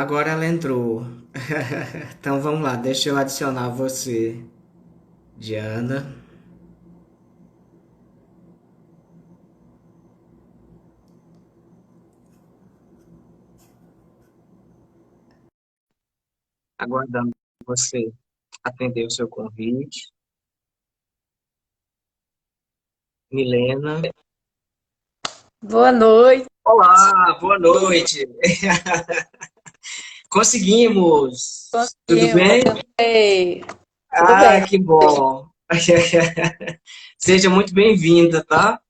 Agora ela entrou. Então vamos lá, deixa eu adicionar você, Diana. Aguardando você atender o seu convite. Milena. Boa noite. Olá, boa noite. Conseguimos! Tudo Conseguimos, bem? tentei. Tudo Ah, bem. que bom! Seja muito bem-vinda, tá?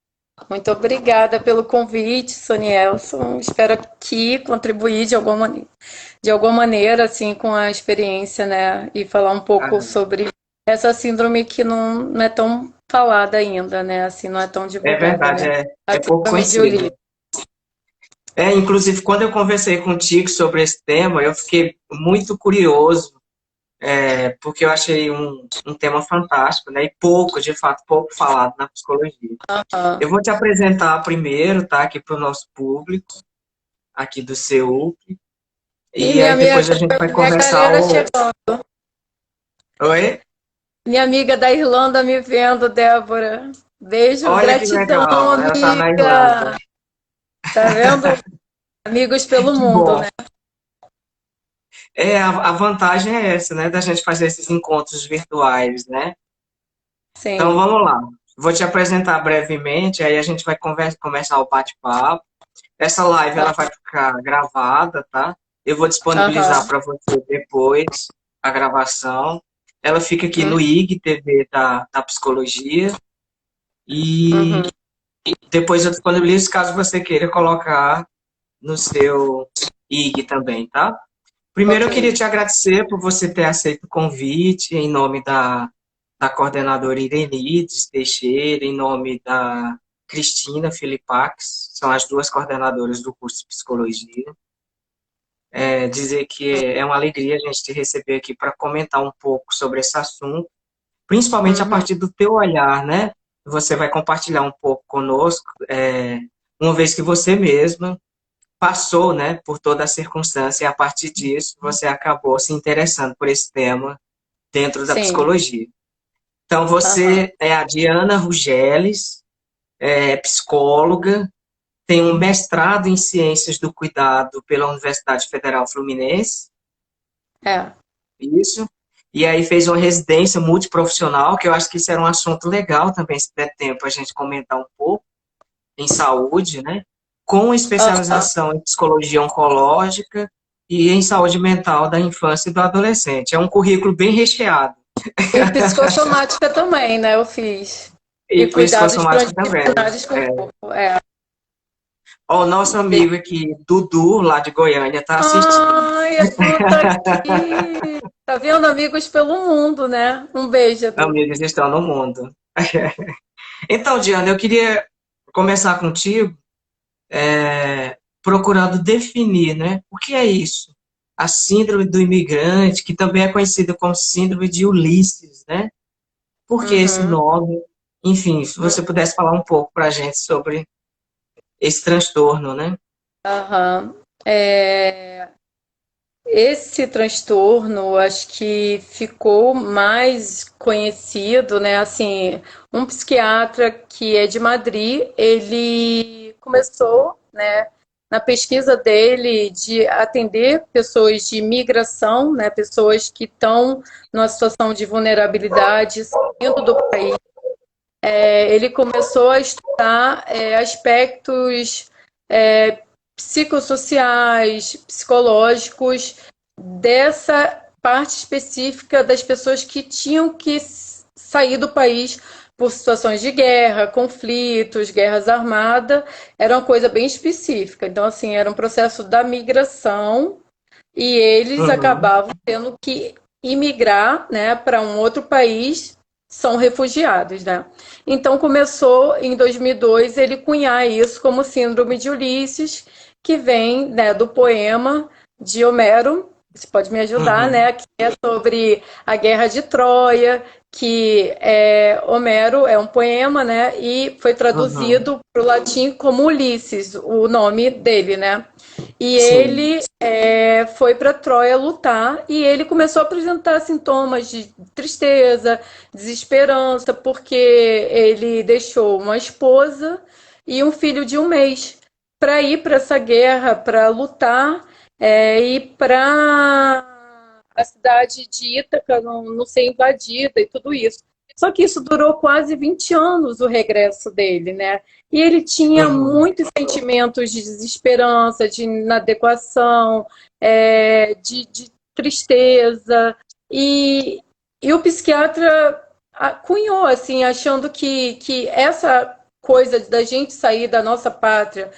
Muito obrigada pelo convite, Sonielson. Espero aqui contribuir de alguma maneira, assim, com a experiência, né? E falar um pouco Ah, sobre essa síndrome que não é tão falada ainda, né? Assim, não é tão é divulgada, verdade, né? A é pouco síndrome de conhecido. Ulisses. Inclusive, quando eu conversei contigo sobre esse tema, eu fiquei muito curioso, porque eu achei um tema fantástico, né? E pouco, de fato, pouco falado na psicologia. Aham. Eu vou te apresentar primeiro, tá? Aqui para o nosso público, aqui do CEUP, E e aí depois a gente vai minha conversar galera o... chegou. Oi? Minha amiga da Irlanda me vendo, Débora. Beijo, Olha que gratidão, legal, ela tá na Irlanda. amiga. Tá vendo? Amigos pelo Que mundo, bom. né? A vantagem é essa, né? Da gente fazer esses encontros virtuais, né? Então Sim. vamos lá. Vou te apresentar brevemente, aí a gente vai começar o bate-papo. Essa live ela vai ficar gravada, tá? Eu vou disponibilizar Aham. para você depois a gravação. Ela fica aqui Uhum. no IG TV da Psicologia e Uhum. depois eu disponibilizo caso você queira colocar no seu IG também, tá? Primeiro, Ok. eu queria te agradecer por você ter aceito o convite em nome da coordenadora Irenides Teixeira, em nome da Cristina Filipax, são as duas coordenadoras do curso de Psicologia. Dizer que é uma alegria a gente te receber aqui para comentar um pouco sobre esse assunto, principalmente a Uhum. partir do teu olhar, né? Você vai compartilhar um pouco conosco, uma vez que você mesma passou, né, por toda a circunstância e a partir disso você acabou se interessando por esse tema dentro da Sim. psicologia. Então Aham. você é a Diana Rugeles, é psicóloga, tem um mestrado em ciências do cuidado pela Universidade Federal Fluminense, É. isso. E aí fez uma residência multiprofissional, que eu acho que isso era um assunto legal também, se der tempo a gente comentar um pouco, em saúde, né? Com Aham. especialização em psicologia oncológica e em saúde mental da infância e do adolescente. É um currículo bem recheado. E psicossomática também, né? Eu fiz. E E cuidados psicossomática também. transdisciplinares com o corpo. É. Ó, o nosso amigo aqui, Dudu, lá de Goiânia, está assistindo. Ai, Edu tá aqui. Tá vendo? Amigos pelo mundo, né? Um beijo, Edu. Amigos estão no mundo. Então, Diana, eu queria começar contigo procurando definir, né? O que é isso? A síndrome do imigrante, que também é conhecida como síndrome de Ulisses, né? Por que esse Uhum. nome? Enfim, se você pudesse falar um pouco para a gente sobre esse transtorno, né? Aham. É, esse transtorno, acho que ficou mais conhecido, né? Assim, um psiquiatra que é de Madrid, ele começou, né, na pesquisa dele de atender pessoas de imigração, né, pessoas que estão numa situação de vulnerabilidade, saindo do país. Ele começou a estudar aspectos é, psicossociais, psicológicos dessa parte específica das pessoas que tinham que sair do país por situações de guerra, conflitos, guerras armadas, era uma coisa bem específica. Então, assim, era um processo da migração e eles Uhum, acabavam tendo que imigrar, né, para um outro país, são refugiados, né? Então começou em 2002 ele cunhar isso como síndrome de Ulisses, que vem, né, do poema de Homero. Você pode me ajudar, uhum, né? Que é sobre a Guerra de Troia, que Homero é um poema, né? E foi uhum, traduzido para o latim como Ulisses, o nome dele, né? E sim. ele foi para Troia lutar e ele começou a apresentar sintomas de tristeza, desesperança, porque ele deixou uma esposa e um filho de 1 mês para ir para essa guerra, para lutar e para a cidade de Ítaca não ser invadida e tudo isso. Só que isso durou quase 20 anos, o regresso dele, né? E ele tinha Uhum. muitos sentimentos de desesperança, de inadequação, de tristeza. E, e o psiquiatra cunhou, assim, achando que essa coisa da gente sair da nossa pátria,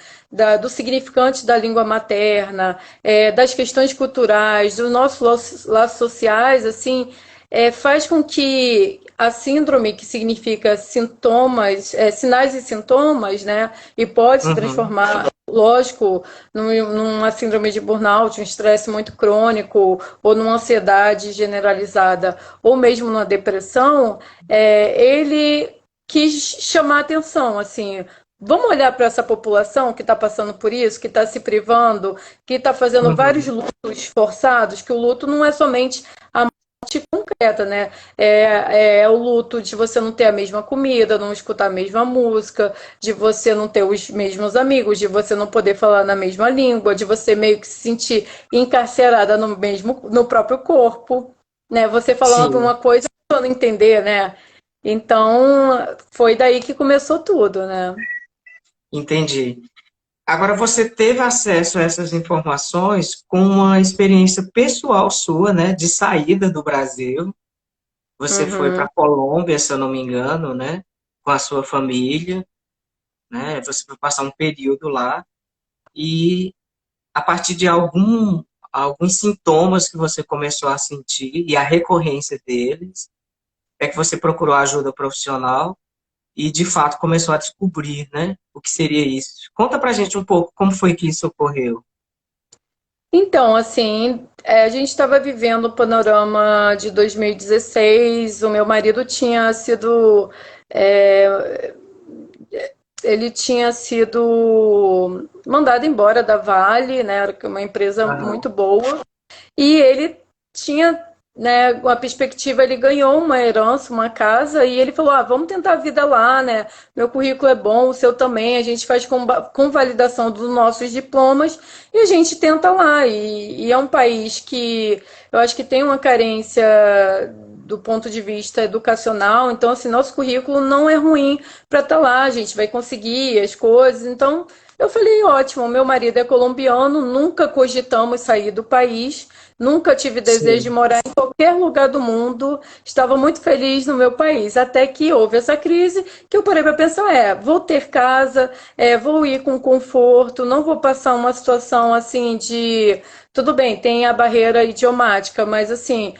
do significante da língua materna, das questões culturais, dos nossos laços sociais, assim, faz com que a síndrome, que significa sintomas, sinais e sintomas, né, e pode se Uhum. transformar, lógico, numa síndrome de burnout, um estresse muito crônico, ou numa ansiedade generalizada, ou mesmo numa depressão, ele quis chamar atenção, assim, vamos olhar para essa população que está passando por isso, que está se privando, que está fazendo vários Uhum. lutos forçados, que o luto não é somente a morte concreta, né? É o luto de você não ter a mesma comida, não escutar a mesma música, de você não ter os mesmos amigos, de você não poder falar na mesma língua, de você meio que se sentir encarcerada no próprio corpo, né? Você falando uma Sim, coisa e não entender, né? Então, foi daí que começou tudo, né? entendi. Agora, você teve acesso a essas informações com uma experiência pessoal sua, né, de saída do Brasil. Você foi para Uhum. a Colômbia, se eu não me engano, né, com a sua família, né? Você foi passar um período lá e a partir de alguns sintomas que você começou a sentir e a recorrência deles, é que você procurou ajuda profissional e de fato começou a descobrir, né, o que seria isso. Conta pra gente um pouco como foi que isso ocorreu. Então, assim, a gente estava vivendo o panorama de 2016. O meu marido tinha sido. é, Ele tinha sido mandado embora da Vale, né? Era uma empresa Aham. muito boa. E ele tinha, né, uma perspectiva, ele ganhou uma herança, uma casa, e ele falou: vamos tentar a vida lá, né? Meu currículo é bom, o seu também, a gente faz com validação dos nossos diplomas e a gente tenta lá. E é um país que eu acho que tem uma carência do ponto de vista educacional, então assim, nosso currículo não é ruim para estar lá, a gente vai conseguir as coisas. Então, eu falei, ótimo, meu marido é colombiano, nunca cogitamos sair do país. Nunca tive desejo de Sim, morar em qualquer lugar do mundo. Estava muito feliz no meu país. Até que houve essa crise que eu parei para pensar, vou ter casa, vou ir com conforto, não vou passar uma situação assim de... Tudo bem, tem a barreira idiomática, mas assim,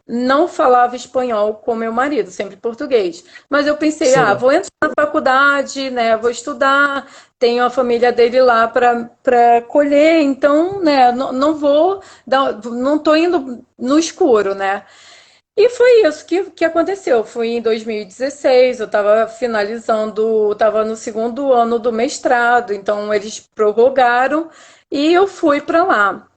não falava espanhol com meu marido, sempre português. Mas eu pensei, sim, vou entrar na faculdade, né, vou estudar, tenho a família dele lá para colher, então, né, não vou, não estou indo no escuro, né? E foi isso que aconteceu. Fui em 2016, eu estava finalizando, estava no segundo ano do mestrado, então eles prorrogaram e eu fui para lá.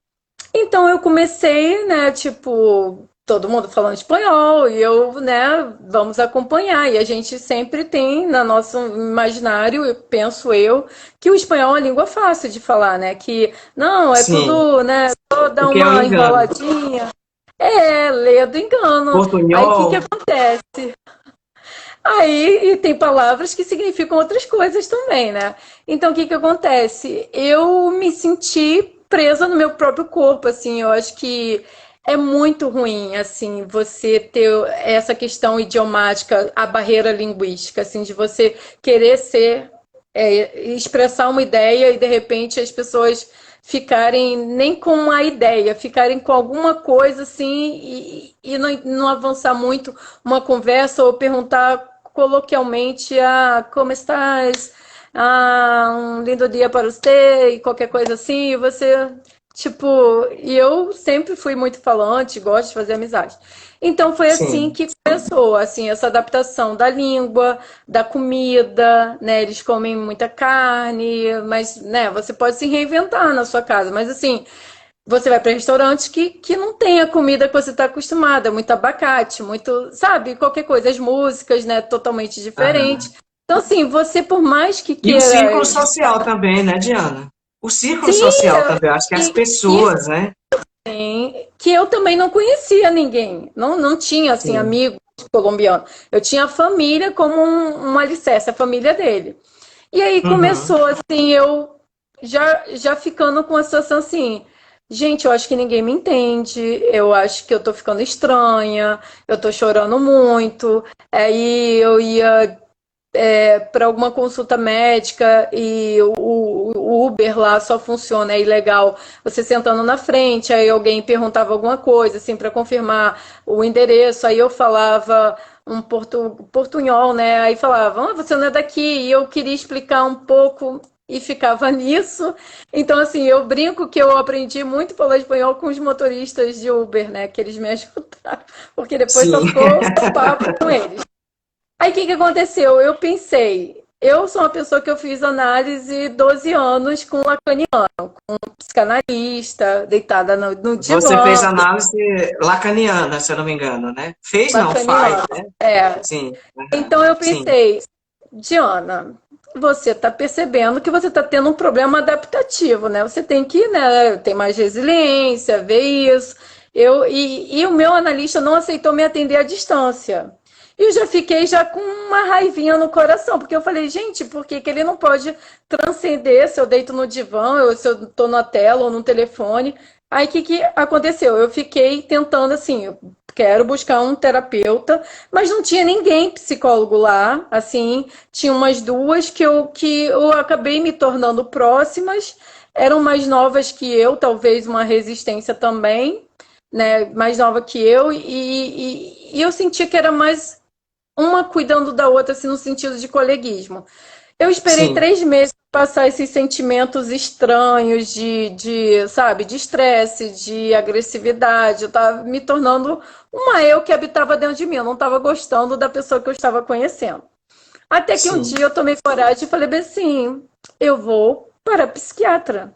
Então eu comecei, né, tipo, todo mundo falando espanhol e eu, né, vamos acompanhar. E a gente sempre tem no nosso imaginário, eu penso eu, que o espanhol é uma língua fácil de falar, né? Que não, é sim. tudo, né, só dar Porque é o uma engano. enroladinha. Lê do engano. Aí o que que Portunhol, acontece? Aí e tem palavras que significam outras coisas também, né? Então o que que acontece? Eu me senti presa no meu próprio corpo, assim, eu acho que é muito ruim, assim, você ter essa questão idiomática, a barreira linguística, assim, de você querer expressar uma ideia e de repente as pessoas ficarem nem com a ideia, ficarem com alguma coisa assim e não avançar muito uma conversa ou perguntar coloquialmente, como estás? Um lindo dia para você e qualquer coisa assim, e você Tipo, e eu sempre fui muito falante, gosto de fazer amizade. Então foi assim Sim. que começou, assim, essa adaptação da língua, da comida, né? Eles comem muita carne, mas, né, você pode se reinventar na sua casa, mas assim, você vai para restaurantes que não tem a comida que você está acostumada, muito abacate, muito, sabe, qualquer coisa, as músicas, né, totalmente Aham. diferentes. Então, assim, você por mais que E o queira. círculo social também, né, Diana? O círculo Sim, social também, eu acho que as e pessoas, né? que eu também não conhecia ninguém, não tinha assim Sim. amigos colombianos. Eu tinha a família como um alicerce, a família dele. E aí Uhum. começou assim, eu já ficando com a situação assim, gente, eu acho que ninguém me entende, eu acho que eu tô ficando estranha, eu tô chorando muito. Aí eu ia para alguma consulta médica e o Uber lá só funciona, é ilegal. Você sentando na frente, aí alguém perguntava alguma coisa, assim, para confirmar o endereço, aí eu falava um portunhol, né? Aí falava, você não é daqui, e eu queria explicar um pouco e ficava nisso. Então, assim, eu brinco que eu aprendi muito a falar espanhol com os motoristas de Uber, né? Que eles me ajudaram, porque depois só Sim. ficou papo com eles. Aí o que que aconteceu? Eu pensei, eu sou uma pessoa que eu fiz análise 12 anos com lacaniano, psicanalista, deitada no Você fez divã, análise lacaniana, se eu não me engano, né? Fez, não, faz, lacaniano. né? É. Sim. Aham. Então eu Sim. pensei, Diana, você está percebendo que você está tendo um problema adaptativo, né? Você tem que, né, ter mais resiliência, ver isso. E o meu analista não aceitou me atender à distância. E eu já fiquei já com uma raivinha no coração, porque eu falei, gente, por que que ele não pode transcender se eu deito no divã, ou se eu estou na tela ou no telefone? Aí o que que aconteceu? Eu fiquei tentando assim, eu quero buscar um terapeuta, mas não tinha ninguém psicólogo lá, assim, tinha umas duas que eu acabei me tornando próximas, eram mais novas que eu, talvez uma resistência também, né, mais nova que eu, e eu sentia que era mais uma cuidando da outra, assim, no sentido de coleguismo. Eu esperei Sim. 3 meses para passar esses sentimentos estranhos sabe, de estresse, de agressividade. Eu estava me tornando uma eu que habitava dentro de mim. Eu não estava gostando da pessoa que eu estava conhecendo. Até que um Sim. dia eu tomei coragem e falei bem assim: eu vou para a psiquiatra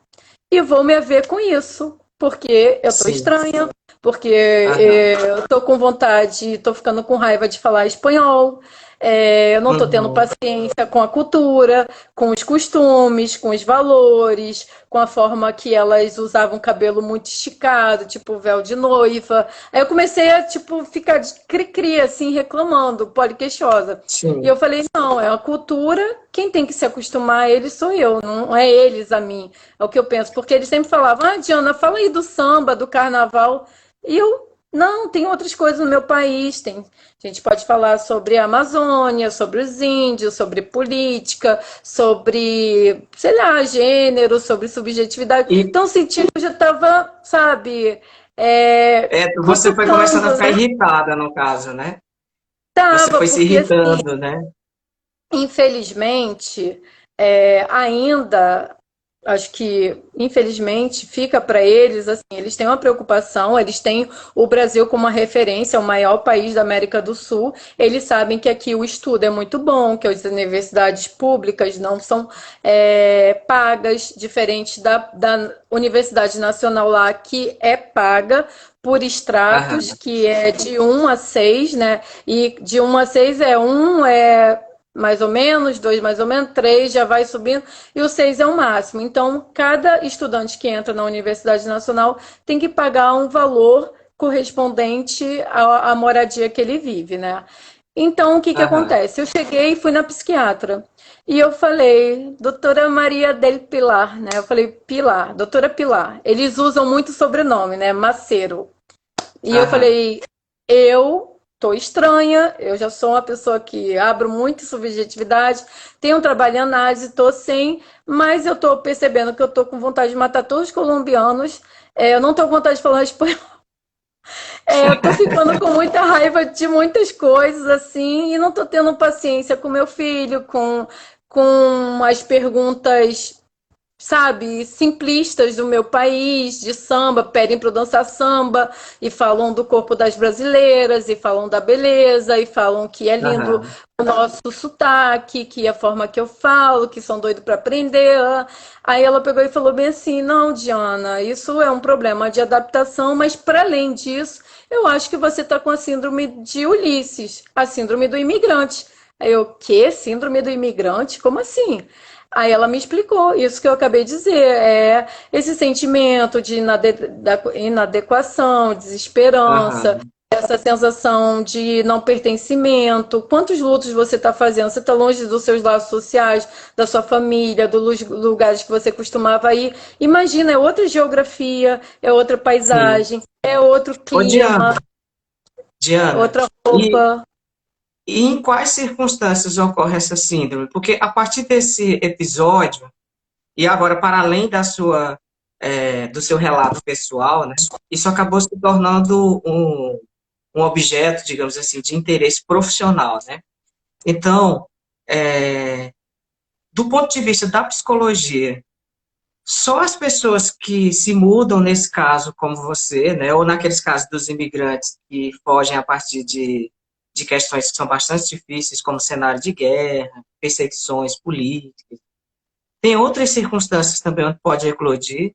e vou me ver com isso, porque eu tô Sim. estranha, porque Aham. eu tô com vontade, tô ficando com raiva de falar espanhol, eu não tô tendo Uhum. paciência com a cultura, com os costumes, com os valores, com a forma que elas usavam cabelo muito esticado, tipo véu de noiva. Aí eu comecei a, tipo, ficar de cri-cri, assim, reclamando, poliqueixosa. E eu Sim. falei, não, é a cultura, quem tem que se acostumar a eles sou eu, não é eles a mim. É o que eu penso, porque eles sempre falavam, Diana, fala aí do samba, do carnaval. E eu, não, tem outras coisas no meu país, tem. A gente pode falar sobre a Amazônia, sobre os índios, sobre política, sobre, sei lá, gênero, sobre subjetividade. E Então, eu senti que eu já estava, sabe, você foi começando a cutucando, ficar né? irritada, no caso, né? Você Tava, foi se porque assim, irritando, né? infelizmente, ainda, acho que, infelizmente, fica para eles, assim, eles têm uma preocupação, eles têm o Brasil como uma referência, o maior país da América do Sul, eles sabem que aqui o estudo é muito bom, que as universidades públicas não são pagas, diferente da Universidade Nacional lá, que é paga por estratos, Aham. que é de 1 a 6, né? E de 1 a 6 mais ou menos, 2 mais ou menos, 3 já vai subindo, e o 6 é o máximo. Então, cada estudante que entra na Universidade Nacional tem que pagar um valor correspondente à moradia que ele vive, né? Então, o que que Aham. acontece? Eu cheguei e fui na psiquiatra. E eu falei, doutora Maria del Pilar, né? Eu falei, Pilar, doutora Pilar. Eles usam muito sobrenome, né? Maceiro. E eu Aham. falei, eu tô estranha, eu já sou uma pessoa que abro muito subjetividade, tenho um trabalho em análise, tô sem, mas eu tô percebendo que eu tô com vontade de matar todos os colombianos, eu não tô com vontade de falar espanhol, eu tô ficando com muita raiva de muitas coisas, assim, e não tô tendo paciência com meu filho, com as perguntas sabe, simplistas do meu país, de samba, pedem para eu dançar samba, e falam do corpo das brasileiras, e falam da beleza, e falam que é lindo Aham, o nosso sotaque, que é a forma que eu falo, que são doidos para aprender. Aí ela pegou e falou bem assim: não, Diana, isso é um problema de adaptação, mas para além disso, eu acho que você está com a síndrome de Ulisses, a síndrome do imigrante. Aí eu, quê? Síndrome do imigrante? Como assim? Aí ela me explicou isso que eu acabei de dizer, é esse sentimento de inadequação, desesperança, aham, essa sensação de não pertencimento. Quantos lutos você está fazendo? Você está longe dos seus laços sociais, da sua família, dos lugares que você costumava ir. Imagina, é outra geografia, é outra sim. paisagem, é outro Ô, clima, Diana, outra e, roupa. e em quais circunstâncias ocorre essa síndrome? Porque a partir desse episódio, e agora para além do seu relato pessoal, né, isso acabou se tornando um objeto, digamos assim, de interesse profissional, né? Então, é, do ponto de vista da psicologia, só as pessoas que se mudam nesse caso, como você, né, ou naqueles casos dos imigrantes que fogem a partir de questões que são bastante difíceis, como cenário de guerra, perseguições políticas. Tem outras circunstâncias também onde pode eclodir.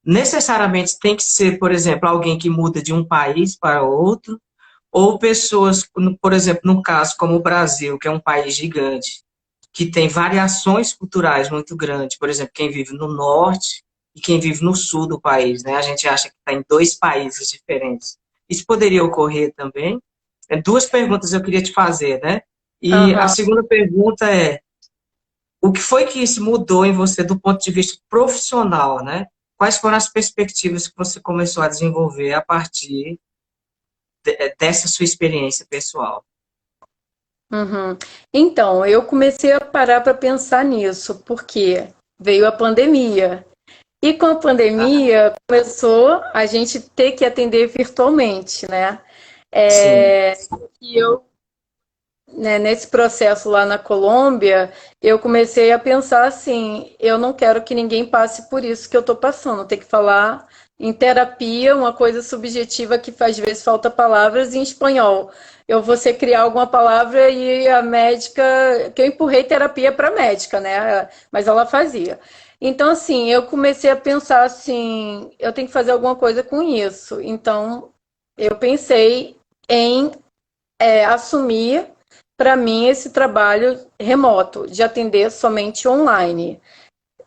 Necessariamente tem que ser, por exemplo, alguém que muda de um país para outro, ou pessoas, por exemplo, num caso como o Brasil, que é um país gigante, que tem variações culturais muito grandes, por exemplo, quem vive no norte e quem vive no sul do país, né? A gente acha que está em dois países diferentes. Isso poderia ocorrer também? Duas perguntas eu queria te fazer, né? E a Aham. segunda pergunta é: o que foi que isso mudou em você do ponto de vista profissional, né? Quais foram as perspectivas que você começou a desenvolver a partir dessa sua experiência pessoal? Uhum. Então, eu comecei a parar para pensar nisso, porque veio a pandemia. E com a Ah, pandemia começou a gente ter que atender virtualmente, né? sim, E eu, né, nesse processo lá na Colômbia, eu comecei a pensar assim, eu não quero que ninguém passe por isso que eu estou passando. Tem que falar em terapia, uma coisa subjetiva que às vezes falta palavras em espanhol. Eu vou ser criar alguma palavra e a médica, que eu empurrei terapia para a médica, né? Mas ela fazia. Então, assim, eu comecei a pensar assim, eu tenho que fazer alguma coisa com isso. Então, eu pensei em assumir para mim esse trabalho remoto, de atender somente online,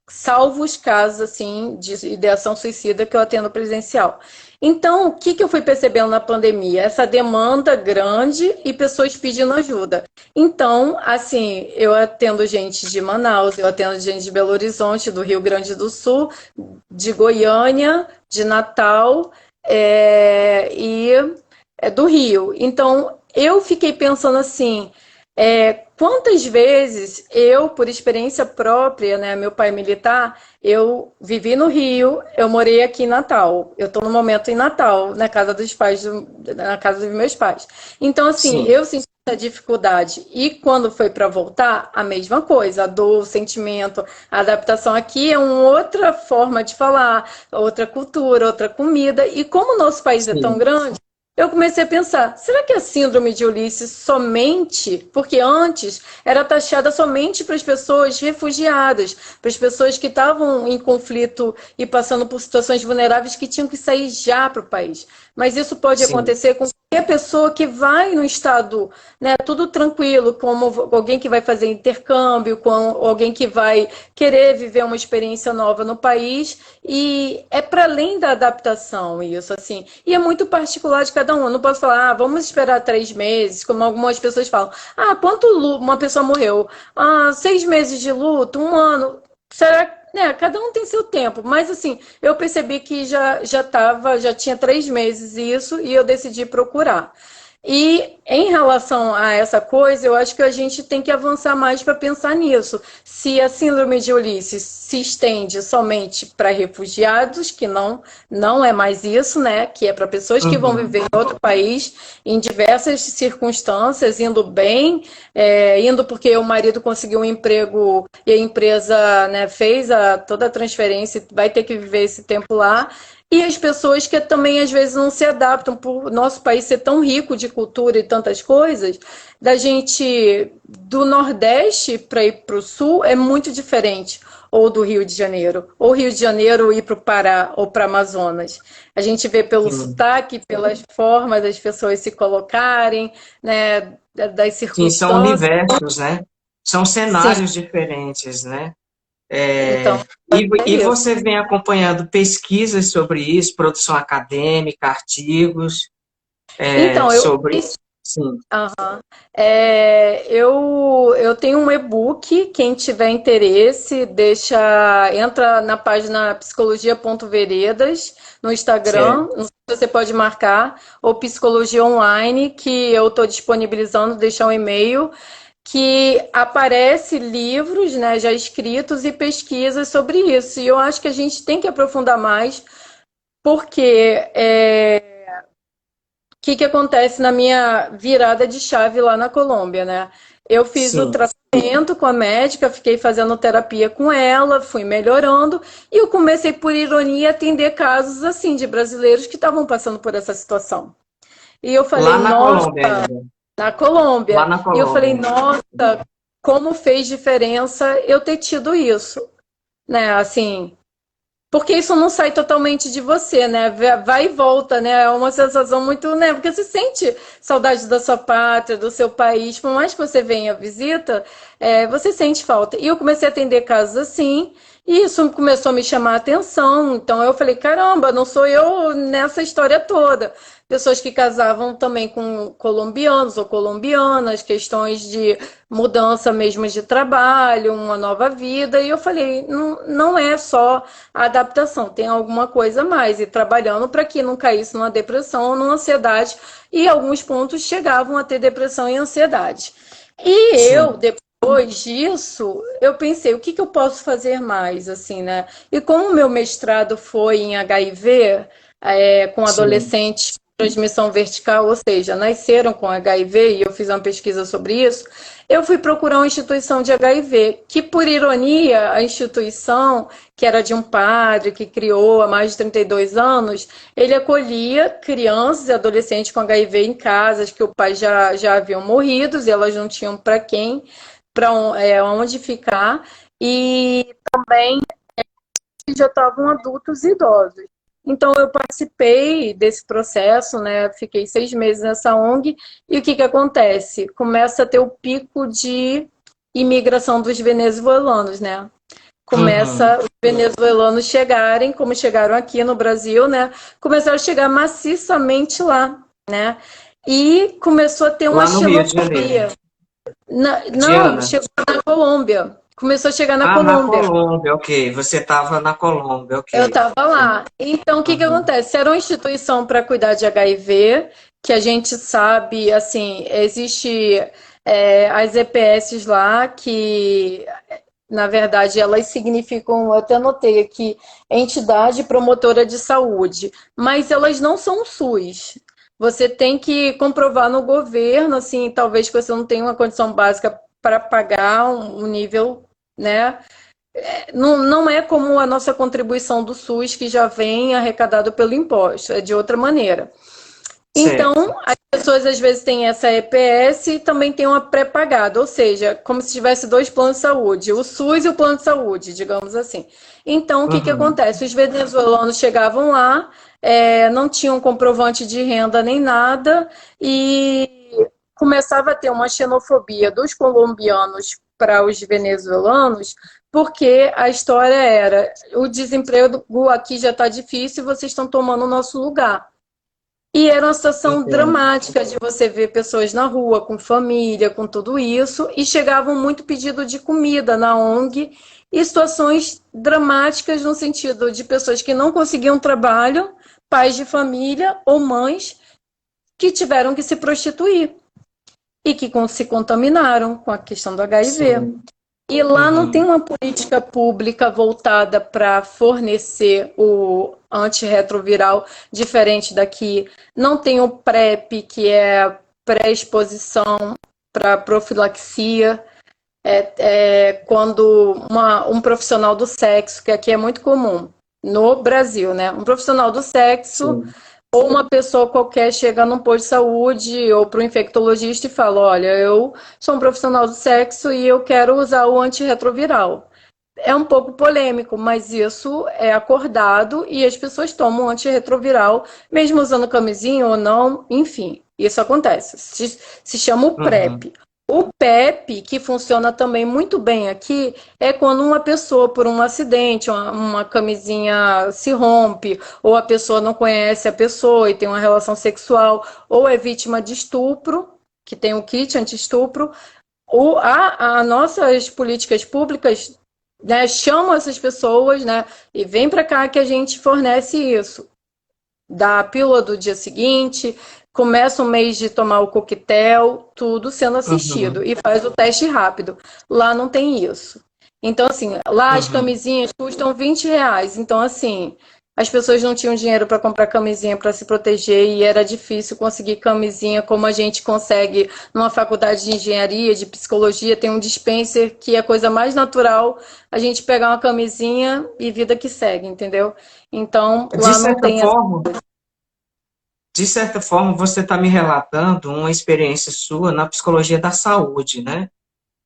salvo os casos assim de ideação suicida que eu atendo presencial. Então, o que, que eu fui percebendo na pandemia? Essa demanda grande e pessoas pedindo ajuda. Então, assim, eu atendo gente de Manaus, eu atendo gente de Belo Horizonte, do Rio Grande do Sul, de Goiânia, de Natal, e do Rio. Então, eu fiquei pensando assim, quantas vezes eu, por experiência própria, né, meu pai é militar, eu vivi no Rio, eu morei aqui em Natal. Eu estou no momento em Natal, na casa dos pais, na casa dos meus pais. Então, assim, sim, eu senti essa dificuldade. E quando foi para voltar, a mesma coisa, a dor, o sentimento, a adaptação aqui é uma outra forma de falar, outra cultura, outra comida. E como o nosso país é tão sim, grande, eu comecei a pensar, será que a síndrome de Ulisses somente, porque antes era taxada somente para as pessoas refugiadas, para as pessoas que estavam em conflito e passando por situações vulneráveis que tinham que sair já para o país. Mas isso pode sim, acontecer com qualquer pessoa que vai no estado, né, tudo tranquilo, como alguém que vai fazer intercâmbio, com alguém que vai querer viver uma experiência nova no país, e é para além da adaptação isso, assim. E é muito particular de cada um. Eu não posso falar, vamos esperar 3 meses, como algumas pessoas falam. Ah, quanto uma pessoa morreu? Ah, 6 meses de luto, um ano. Será, né? Cada um tem seu tempo. Mas assim, eu percebi que já tinha 3 meses isso e eu decidi procurar. E em relação a essa coisa, eu acho que a gente tem que avançar mais para pensar nisso. Se a síndrome de Ulisses se estende somente para refugiados, que não é mais isso, né? Que é para pessoas que vão Uhum. viver em outro país, em diversas circunstâncias, indo bem, indo porque o marido conseguiu um emprego e a empresa, né, fez toda a transferência, vai ter que viver esse tempo lá. E as pessoas que também às vezes não se adaptam por nosso país ser tão rico de cultura e tantas coisas, da gente do Nordeste para ir para o Sul é muito diferente, ou do Rio de Janeiro, ou Rio de Janeiro ir para o Pará ou para Amazonas. A gente vê pelo Sim. sotaque, pelas formas das pessoas se colocarem, né, das Sim, são circunstâncias. universos, né? São Sim, cenários diferentes, né? então é E isso. você vem acompanhando pesquisas sobre isso, produção acadêmica, artigos, Então, eu sobre. Sim, aham. Eu tenho um e-book, quem tiver interesse, entra na página psicologia.veredas no Instagram, certo. não sei se você pode marcar, ou Psicologia Online, que eu estou disponibilizando, deixar um e-mail, que aparece livros, né, já escritos e pesquisas sobre isso. E eu acho que a gente tem que aprofundar mais, porque que acontece na minha virada de chave lá na Colômbia, né? Eu fiz o Sim. tratamento com a médica, fiquei fazendo terapia com ela, fui melhorando e eu comecei, por ironia, a atender casos assim de brasileiros que estavam passando por essa situação. E eu falei, Lá na nossa, Colômbia ainda. na Lá Colômbia. na E eu falei, Colômbia. nossa, como fez diferença eu ter tido isso, né? Assim, porque isso não sai totalmente de você, né? Vai e volta, né? É uma sensação muito, né? Porque você sente saudade da sua pátria, do seu país. Por mais que você venha à visita, você sente falta. E eu comecei a atender casos assim, e isso começou a me chamar a atenção. Então eu falei, caramba, não sou eu nessa história toda. Pessoas que casavam também com colombianos ou colombianas, questões de mudança mesmo de trabalho, uma nova vida. E eu falei, não é só a adaptação, tem alguma coisa a mais. E trabalhando para que não caísse numa depressão ou numa ansiedade. E alguns pontos chegavam a ter depressão e ansiedade. E eu, Sim, depois disso, eu pensei, o que eu posso fazer mais, assim, né? E como o meu mestrado foi em HIV, com sim. adolescentes com transmissão vertical, ou seja, nasceram com HIV, e eu fiz uma pesquisa sobre isso, eu fui procurar uma instituição de HIV, que, por ironia, a instituição, que era de um padre que criou há mais de 32 anos, ele acolhia crianças e adolescentes com HIV em casas que o pai já haviam morrido e elas não tinham para quem, para onde ficar, e também já estavam adultos e idosos. Então, eu participei desse processo, né? Fiquei 6 meses nessa ONG, e o que acontece? Começa a ter o pico de imigração dos venezuelanos, né? Começa Uhum. os venezuelanos chegarem, como chegaram aqui no Brasil, né? Começaram a chegar maciçamente lá, né? E começou a ter uma Lá no Rio de Janeiro. xenofobia. Não, Diana. chegou na Colômbia. Começou a chegar na Ah, na Colômbia. Colômbia, ok. Você estava na Colômbia, Eu ok. estava lá. Então, o que Uhum. acontece? Era uma instituição para cuidar de HIV, que a gente sabe, assim, existe as EPS lá, que, na verdade, elas significam, eu até anotei aqui, entidade promotora de saúde, mas elas não são o SUS. Você tem que comprovar no governo, assim, talvez que você não tenha uma condição básica para pagar um nível, né? Não é como a nossa contribuição do SUS, que já vem arrecadado pelo imposto, é de outra maneira. Então, Certo. as pessoas às vezes têm essa EPS e também tem uma pré-pagada, ou seja, como se tivesse dois planos de saúde, o SUS e o plano de saúde, digamos assim. Então, o que Uhum. acontece? Os venezuelanos chegavam lá, não tinham comprovante de renda nem nada, e começava a ter uma xenofobia dos colombianos para os venezuelanos, porque a história era: o desemprego aqui já está difícil e vocês estão tomando o nosso lugar. E era uma situação Entendo. dramática de você ver pessoas na rua, com família, com tudo isso, e chegavam muito pedido de comida na ONG, e situações dramáticas no sentido de pessoas que não conseguiam trabalho, pais de família ou mães, que tiveram que se prostituir e que se contaminaram com a questão do HIV. sim. E lá não tem Uhum. uma política pública voltada para fornecer o antirretroviral diferente daqui. Não tem o PrEP, que é pré-exposição para profilaxia. Quando um profissional do sexo, que aqui é muito comum no Brasil, né? Um profissional do sexo Sim. ou uma pessoa qualquer chega num posto de saúde ou para o infectologista e fala: olha, eu sou um profissional do sexo e eu quero usar o antirretroviral. É um pouco polêmico, mas isso é acordado e as pessoas tomam antirretroviral, mesmo usando camisinha ou não, enfim, isso acontece. Se chama o Uhum. PrEP. O PEP, que funciona também muito bem aqui, é quando uma pessoa, por um acidente, uma camisinha se rompe, ou a pessoa não conhece a pessoa e tem uma relação sexual, ou é vítima de estupro, que tem o kit anti-estupro, as nossas políticas públicas, né, chamam essas pessoas, né, e vem para cá que a gente fornece isso. Dá a pílula do dia seguinte, começa o mês de tomar o coquetel, tudo sendo assistido, Uhum. e faz o teste rápido. Lá não tem isso. Então, assim, lá as Uhum. camisinhas custam R$ 20. Então, assim, as pessoas não tinham dinheiro para comprar camisinha para se proteger e era difícil conseguir camisinha como a gente consegue numa faculdade de engenharia, de psicologia, tem um dispenser que é a coisa mais natural, a gente pegar uma camisinha e vida que segue, entendeu? Então, De lá não certa tem essa. forma, de certa forma, você está me relatando uma experiência sua na psicologia da saúde, né?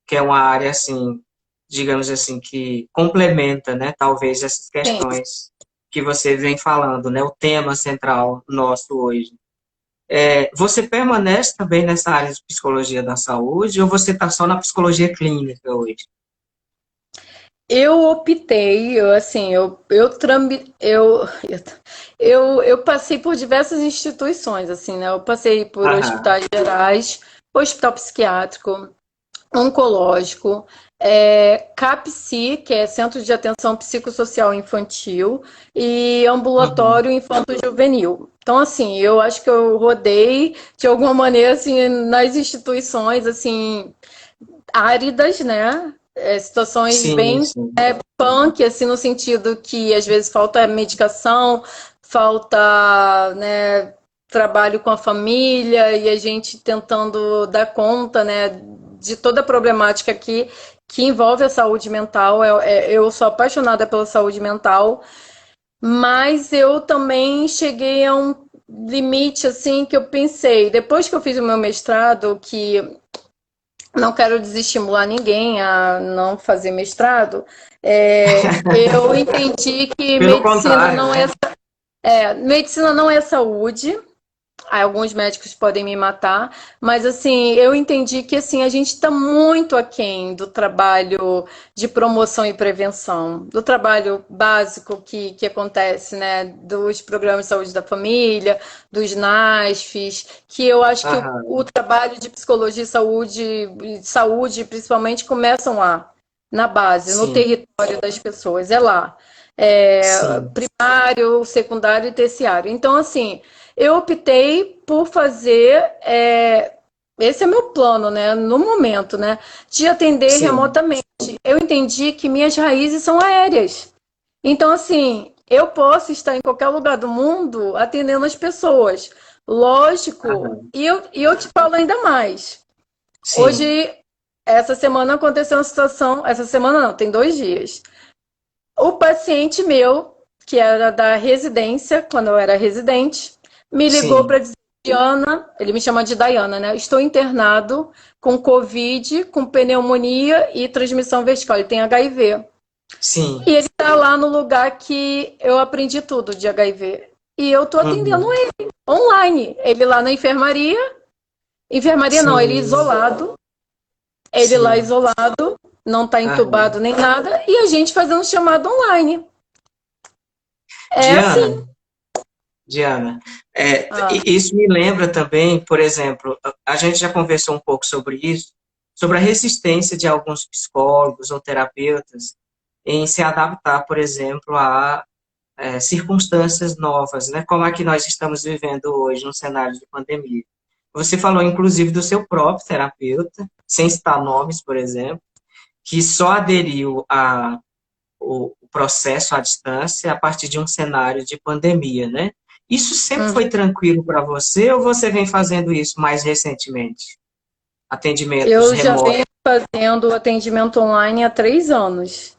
Que é uma área, assim, digamos assim, que complementa, né? Talvez essas Sim. questões que você vem falando, né? O tema central nosso hoje. Você permanece também nessa área de psicologia da saúde ou você está só na psicologia clínica hoje? Eu optei, assim, eu passei por diversas instituições, assim, né? Eu passei por Aham. hospitais gerais, hospital psiquiátrico, oncológico, CAPSI, que é Centro de Atenção Psicossocial Infantil, e Uhum. ambulatório infanto-juvenil. Então, assim, eu acho que eu rodei, de alguma maneira, assim, nas instituições, assim, áridas, né? Situações Sim, bem sim. punk, assim, no sentido que às vezes falta medicação, falta, né, trabalho com a família e a gente tentando dar conta, né, de toda a problemática que envolve a saúde mental. Eu sou apaixonada pela saúde mental, mas eu também cheguei a um limite, assim, que eu pensei, depois que eu fiz o meu mestrado, que não quero desestimular ninguém a não fazer mestrado, eu entendi que Pelo contrário, né? medicina não é saúde. Alguns médicos podem me matar, mas assim, eu entendi que assim, a gente está muito aquém do trabalho de promoção e prevenção, do trabalho básico que acontece, né? Dos programas de saúde da família, dos NASFs, que eu acho que o Aham. trabalho de psicologia e saúde principalmente começam lá, na base, no Sim, território das pessoas, é lá. sim, Primário, secundário e terciário. Então, assim, eu optei por fazer. Esse é meu plano, né? No momento, né? De atender sim. remotamente. Eu entendi que minhas raízes são aéreas. Então, assim, eu posso estar em qualquer lugar do mundo atendendo as pessoas. Lógico, Aham. e eu te falo ainda mais. Sim, Hoje, essa semana aconteceu uma situação. Essa semana não, tem 2 dias. O paciente meu, que era da residência, quando eu era residente, me ligou sim, para dizer: Diana, ele me chama de Diana, né? Estou internado com Covid, com pneumonia e transmissão vertical. Ele tem HIV. E sim. ele está lá no lugar que eu aprendi tudo de HIV. E eu estou atendendo Uhum. ele online. Ele lá na enfermaria. Enfermaria não, ele Sim, isolado. Ele lá sim. isolado, não está Aham. entubado nem nada. E a gente fazendo chamada online. É Diana, assim. Diana, Ah, isso me lembra também, por exemplo, a gente já conversou um pouco sobre isso, sobre a resistência de alguns psicólogos ou terapeutas em se adaptar, por exemplo, circunstâncias novas, né? Como a que nós estamos vivendo hoje, num cenário de pandemia. Você falou, inclusive, do seu próprio terapeuta, sem citar nomes, por exemplo, que só aderiu o processo à distância a partir de um cenário de pandemia, né? Isso sempre foi Uhum. tranquilo para você ou você vem fazendo isso mais recentemente? Atendimentos Eu já remotos, venho fazendo atendimento online há 3 anos.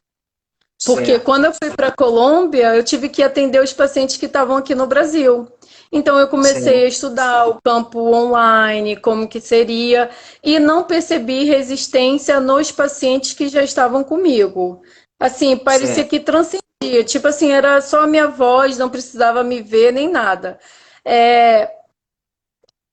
Porque certo? quando eu fui para a Colômbia, eu tive que atender os pacientes que estavam aqui no Brasil. Então eu comecei a Certo, estudar o campo online, como que seria, e não percebi resistência nos pacientes que já estavam comigo. Assim, parecia certo. que transcendia, tipo assim, era só a minha voz, não precisava me ver nem nada. É,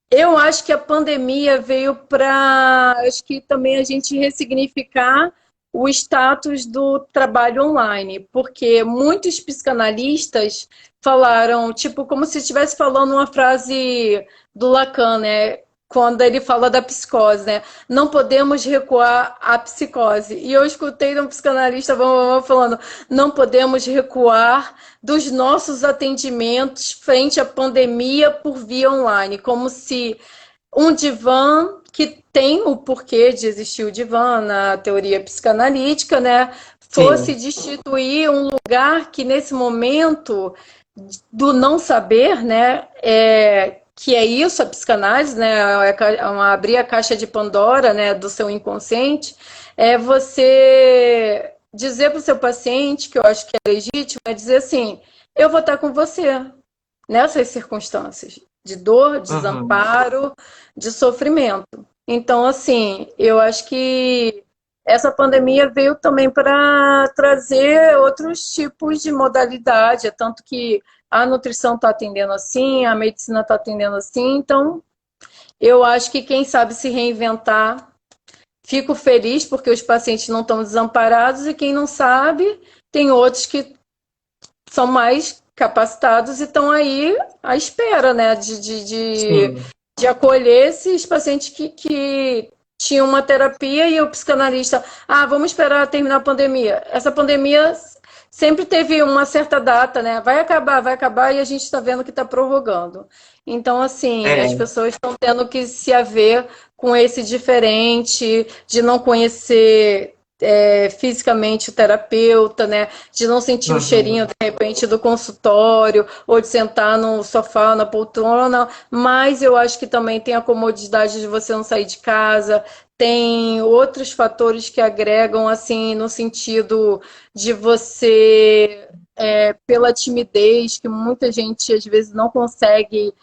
eu acho que a pandemia veio para, acho que também a gente ressignificar o status do trabalho online, porque muitos psicanalistas falaram, tipo, como se estivesse falando uma frase do Lacan, né? Quando ele fala da psicose, né? Não podemos recuar à psicose. E eu escutei um psicanalista falando, não podemos recuar dos nossos atendimentos frente à pandemia por via online, como se um divã que tem o porquê de existir o divã na teoria psicanalítica, né, fosse Sim, destituir um lugar que nesse momento do não saber, né, que é isso a psicanálise, né, abrir a caixa de Pandora, né, do seu inconsciente, é você dizer para o seu paciente, que eu acho que é legítimo, é dizer assim, eu vou estar com você nessas circunstâncias de dor, uhum, desamparo, de sofrimento. Então, assim, eu acho que essa pandemia veio também para trazer outros tipos de modalidade, é tanto que a nutrição está atendendo assim, a medicina está atendendo assim, então eu acho que quem sabe se reinventar, fico feliz porque os pacientes não estão desamparados e quem não sabe, tem outros que são mais capacitados e estão aí à espera, né, sim, de acolher esses pacientes que tinham uma terapia e o psicanalista, vamos esperar terminar a pandemia. Essa pandemia sempre teve uma certa data, né? Vai acabar e a gente está vendo que está prorrogando. Então, assim, as é, pessoas estão tendo que se haver com esse diferente, de não conhecer fisicamente o terapeuta, né? De não sentir o cheirinho, uhum, de repente, do consultório, ou de sentar no sofá, na poltrona, mas eu acho que também tem a comodidade de você não sair de casa, tem outros fatores que agregam, assim, no sentido de você, pela timidez, que muita gente às vezes não consegue.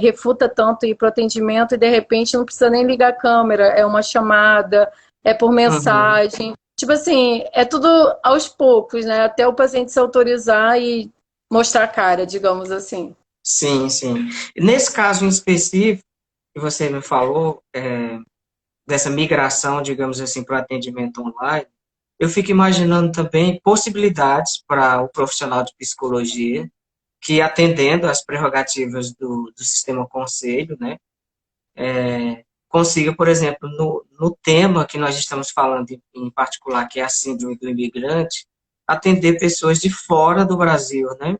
Refuta tanto ir para o atendimento e de repente não precisa nem ligar a câmera, é uma chamada, é por uhum. mensagem. Tipo assim, é tudo aos poucos, né? Até o paciente se autorizar e mostrar a cara, digamos assim. Sim, sim. Nesse caso em específico, que você me falou, dessa migração, digamos assim, para o atendimento online, eu fico imaginando também possibilidades para o profissional de psicologia, que atendendo às prerrogativas do sistema conselho, né, consiga, por exemplo, no tema que nós estamos falando em particular, que é a síndrome do imigrante, atender pessoas de fora do Brasil, né?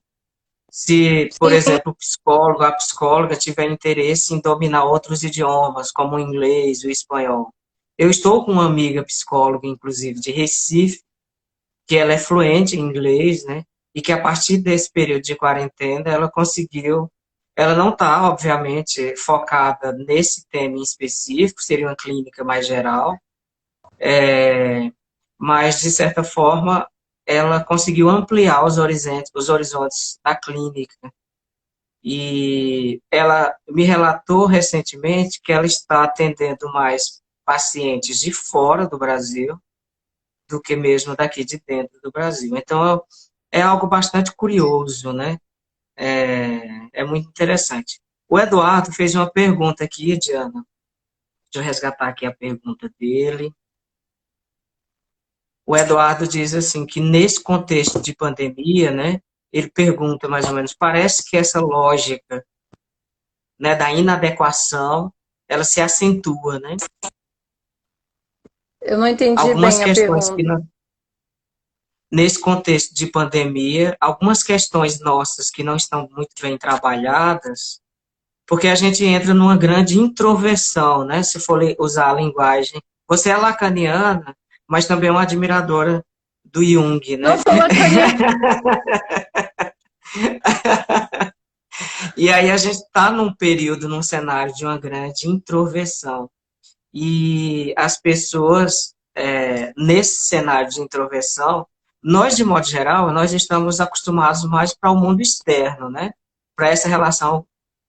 Se, por Sim, exemplo, o psicólogo, a psicóloga tiver interesse em dominar outros idiomas, como o inglês, o espanhol. Eu estou com uma amiga psicóloga, inclusive, de Recife, que ela é fluente em inglês, né? E que a partir desse período de quarentena ela conseguiu. Ela não está, obviamente, focada nesse tema em específico, seria uma clínica mais geral, mas de certa forma ela conseguiu ampliar os horizontes da clínica. E ela me relatou recentemente que ela está atendendo mais pacientes de fora do Brasil do que mesmo daqui de dentro do Brasil. Então, é algo bastante curioso, né? É muito interessante. O Eduardo fez uma pergunta aqui, Diana. Deixa eu resgatar aqui a pergunta dele. O Eduardo diz assim que nesse contexto de pandemia, né, ele pergunta mais ou menos, parece que essa lógica, né, da inadequação, ela se acentua, né? eu não entendi Algumas bem a questões que pergunta. não, nesse contexto de pandemia, algumas questões nossas que não estão muito bem trabalhadas, porque a gente entra numa grande introversão, né? Se for usar a linguagem. Você é lacaniana, mas também é uma admiradora do Jung, Não né? sou lacaniana. E aí a gente está num período, num cenário de uma grande introversão. E as pessoas, nesse cenário de introversão, nós, de modo geral, nós estamos acostumados mais para o mundo externo, né? Para essa relação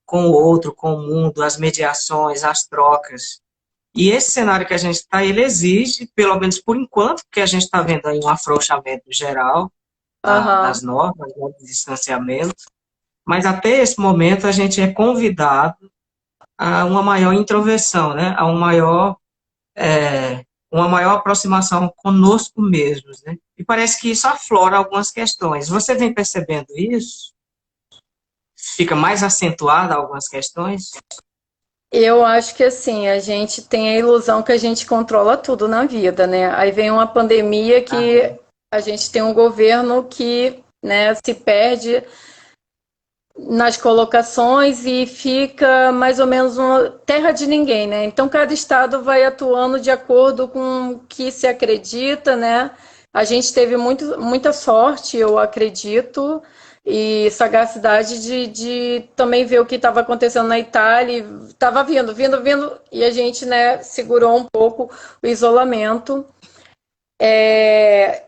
com o outro, com o mundo, as mediações, as trocas. E esse cenário que a gente está, ele exige, pelo menos por enquanto, porque a gente está vendo aí um afrouxamento geral das Aham. normas, né, do distanciamento, mas até esse momento a gente é convidado a uma maior introversão, né? A uma maior aproximação conosco mesmos, né? E parece que isso aflora algumas questões. Você vem percebendo isso? Fica mais acentuada algumas questões? Eu acho que assim, a gente tem a ilusão que a gente controla tudo na vida, né? Aí vem uma pandemia Ah, que a gente tem um governo que, né, se perde nas colocações e fica mais ou menos uma terra de ninguém, né? Então cada estado vai atuando de acordo com o que se acredita, né? A gente teve muita sorte, eu acredito, e sagacidade de também ver o que estava acontecendo na Itália. Estava vindo, e a gente, né, segurou um pouco o isolamento. É,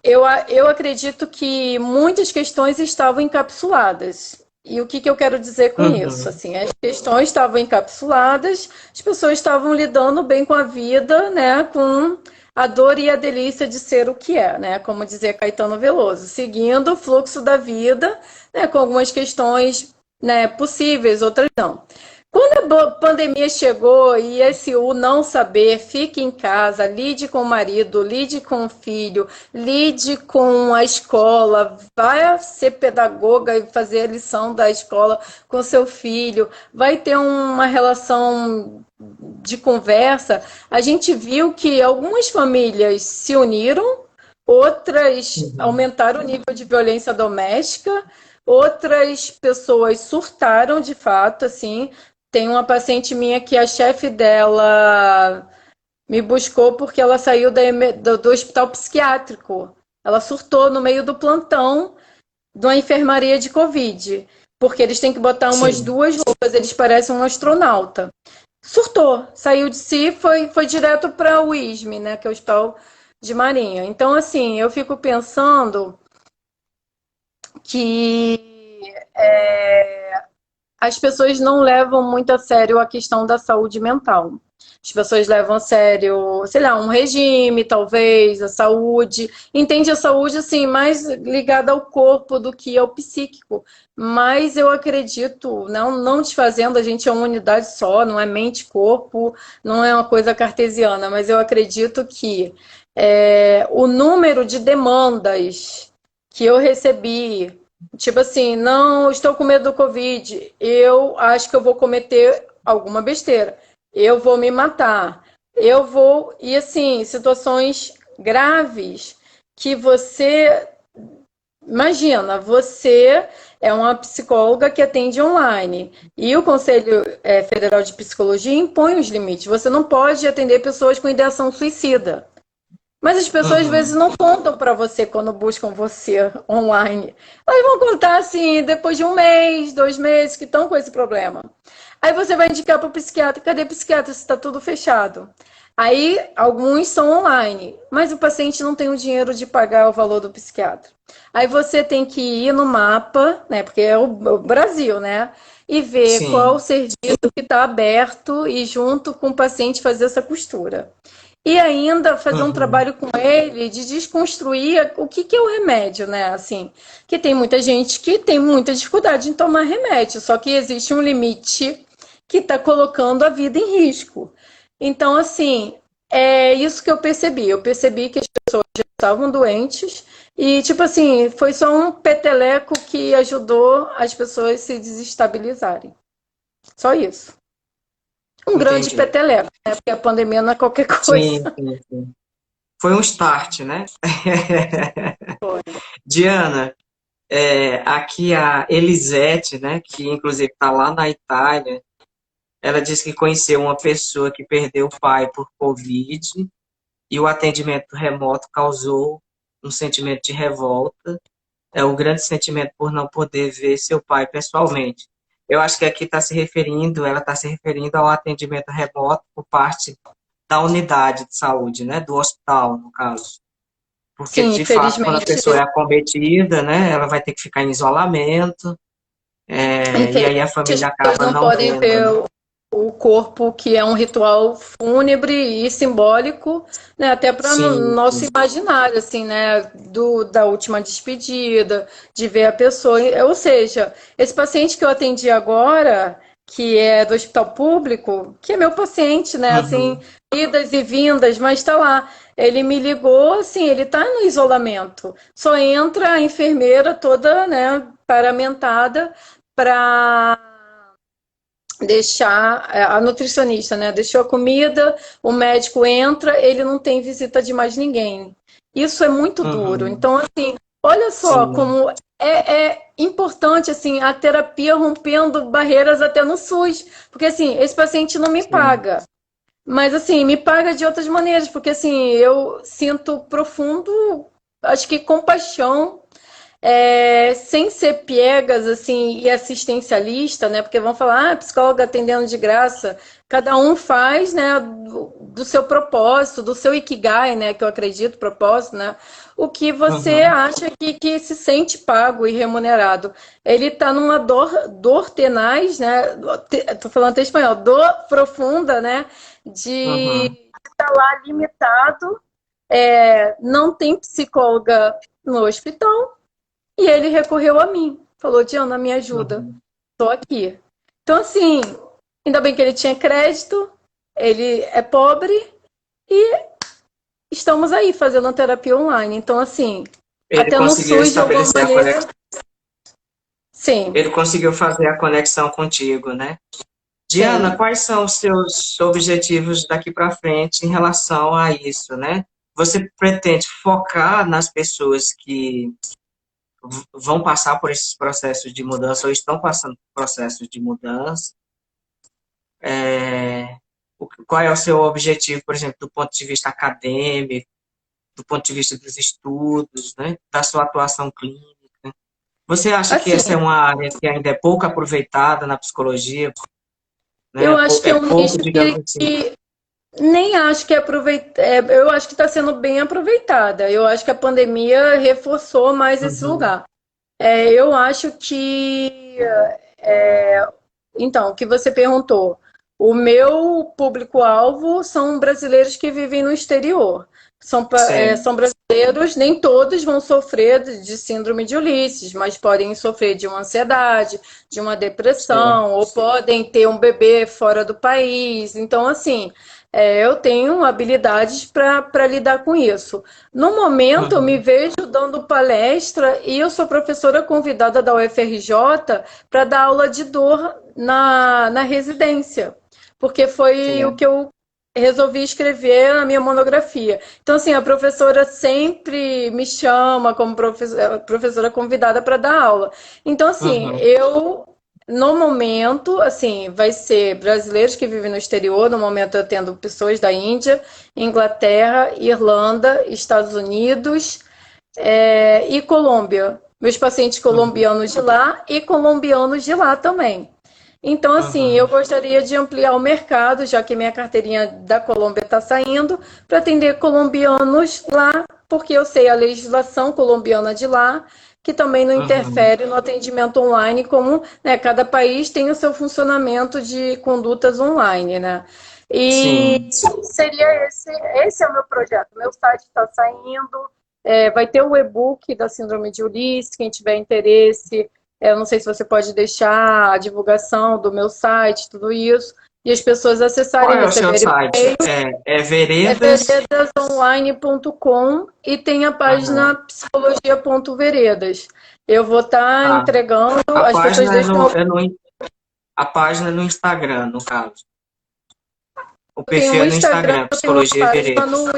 eu acredito que muitas questões estavam encapsuladas. E o que, que eu quero dizer com isso? uhum, Assim, as questões estavam encapsuladas, as pessoas estavam lidando bem com a vida, né, com a dor e a delícia de ser o que é, né, como dizia Caetano Veloso, seguindo o fluxo da vida, né, com algumas questões, né, possíveis, outras não. Quando a pandemia chegou e esse o não saber, fique em casa, lide com o marido, lide com o filho, lide com a escola, vai ser pedagoga e fazer a lição da escola com seu filho, vai ter uma relação de conversa. A gente viu que algumas famílias se uniram, outras uhum, aumentaram o nível de violência doméstica, outras pessoas surtaram de fato, assim. Tem uma paciente minha que a chefe dela me buscou porque ela saiu do hospital psiquiátrico. Ela surtou no meio do plantão de uma enfermaria de Covid, porque eles têm que botar umas sim, duas roupas, eles parecem um astronauta. Surtou, saiu de si, foi direto para o ISME, né, que é o Hospital de Marinha. Então, assim, eu fico pensando que as pessoas não levam muito a sério a questão da saúde mental. As pessoas levam a sério, sei lá, um regime, talvez, a saúde. Entende a saúde, assim, mais ligada ao corpo do que ao psíquico. Mas eu acredito, não desfazendo, a gente é uma unidade só, não é mente-corpo, não é uma coisa cartesiana, mas eu acredito que o número de demandas que eu recebi. Tipo assim, não estou com medo do Covid. Eu acho que eu vou cometer alguma besteira. Eu vou me matar. Eu vou. E assim, situações graves que você. Imagina, você é uma psicóloga que atende online. E o Conselho Federal de Psicologia impõe os limites. Você não pode atender pessoas com ideação suicida. Mas as pessoas às vezes uhum, não contam para você quando buscam você online. Elas vão contar assim, depois de um mês, 2 meses, que estão com esse problema. Aí você vai indicar para o psiquiatra, cadê o psiquiatra se está tudo fechado? Aí alguns são online, mas o paciente não tem o dinheiro de pagar o valor do psiquiatra. Aí você tem que ir no mapa, né? Porque é o Brasil, né? E ver qual o sim, serviço que está aberto e junto com o paciente fazer essa costura. E ainda fazer um uhum, trabalho com ele de desconstruir o que, que é o remédio, né? Assim, que tem muita gente que tem muita dificuldade em tomar remédio, só que existe um limite que está colocando a vida em risco. Então, assim, é isso que eu percebi. Eu percebi que as pessoas já estavam doentes e, tipo assim, foi só um peteleco que ajudou as pessoas a se desestabilizarem. Só isso. Um grande entendi. peteleco, né? Porque a pandemia não é qualquer coisa. Sim, sim, sim. foi um start, né? Foi. Diana, aqui a Elisete, né, que inclusive está lá na Itália, ela disse que conheceu uma pessoa que perdeu o pai por Covid e o atendimento remoto causou um sentimento de revolta, o grande sentimento por não poder ver seu pai pessoalmente. Eu acho que aqui ela está se referindo ao atendimento remoto por parte da unidade de saúde, né, do hospital, no caso. Porque, Sim, de fato, quando a infelizmente, pessoa é acometida, né, ela vai ter que ficar em isolamento, e infelizmente aí a as família pessoas acaba não não podem vendo, ver né? o corpo, que é um ritual fúnebre e simbólico, né, até para o Sim, nosso imaginário, assim, né, da última despedida, de ver a pessoa. Ou seja, esse paciente que eu atendi agora, que é do hospital público, que é meu paciente, né, assim, uhum, idas e vindas, mas está lá. Ele me ligou, assim, ele está no isolamento. Só entra a enfermeira toda, né, paramentada para deixar a nutricionista, né? Deixou a comida, o médico entra, ele não tem visita de mais ninguém. Isso é muito duro. uhum, Então, assim, olha só sim, como é importante assim a terapia rompendo barreiras até no SUS, porque assim esse paciente não me sim, paga, mas assim me paga de outras maneiras, porque assim eu sinto profundo, acho que compaixão, sem ser piegas assim e assistencialista, né? Porque vão falar, psicóloga atendendo de graça. Cada um faz, né, do seu propósito, do seu ikigai, né? Que eu acredito, propósito, né? O que você uhum, acha que se sente pago e remunerado. Ele está numa dor tenaz, né? Tô falando até espanhol, dor profunda, né? De uhum, estar lá limitado, não tem psicóloga no hospital, e ele recorreu a mim. Falou, Diana, me ajuda. uhum. Estou aqui. Então, assim, ainda bem que ele tinha crédito, ele é pobre e estamos aí fazendo a terapia online. Então, assim, Ele até no conseguiu SUS, de alguma estabelecer a maneira, conexão, sim, ele conseguiu fazer a conexão contigo, né? Diana, sim. quais são os seus objetivos daqui para frente em relação a isso, né? Você pretende focar nas pessoas que vão passar por esses processos de mudança ou estão passando por processos de mudança? Qual é o seu objetivo, por exemplo, do ponto de vista acadêmico, do ponto de vista dos estudos, né? Da sua atuação clínica? Você acha que Assim, essa é uma área que ainda é pouco aproveitada na psicologia, né? eu acho que É é um pouco, nicho digamos assim. que nem acho que eu acho que está sendo bem aproveitada. Eu acho que a pandemia reforçou mais esse Uhum, lugar. Eu acho que então, o que você perguntou, o meu público-alvo são brasileiros que vivem no exterior. certo, São brasileiros, nem todos vão sofrer de síndrome de Ulisses, mas podem sofrer de uma ansiedade, de uma certo. depressão, ou podem ter um bebê fora do país. Então, assim, eu tenho habilidades para lidar com isso. No momento, eu me Uhum, vejo dando palestra e eu sou professora convidada da UFRJ para dar aula de dor na residência, porque foi o que certo. eu resolvi escrever na minha monografia. Então, assim, a professora sempre me chama como professora convidada para dar aula. Então, assim, Uhum, eu no momento, assim, vai ser brasileiros que vivem no exterior. No momento, eu tendo pessoas da Índia, Inglaterra, Irlanda, Estados Unidos, e Colômbia. Meus pacientes uhum, colombianos de lá e colombianos de lá também. Então, assim, eu uhum. gostaria de ampliar o mercado, já que minha carteirinha da Colômbia está saindo, para atender colombianos lá, porque eu sei a legislação colombiana de lá, que também não Uhum. interfere no atendimento online, como, né, cada país tem o seu funcionamento de condutas online, né? E Sim. seria esse é o meu projeto. Meu site está saindo, vai ter o e-book da Síndrome de Ulisses, quem tiver interesse. Eu não sei se você pode deixar a divulgação do meu site, tudo isso, e as pessoas Qual acessarem, é o seu receberem o site? e-mail. É Veredas? Veredasonline.com e tem a página Aham. psicologia.veredas. Eu vou estar Ah, entregando, a as pessoas página deixam. a página é no Instagram, no caso. O Eu tenho perfil no é no Instagram, Instagram, eu tenho uma Psicologia página Veredas. no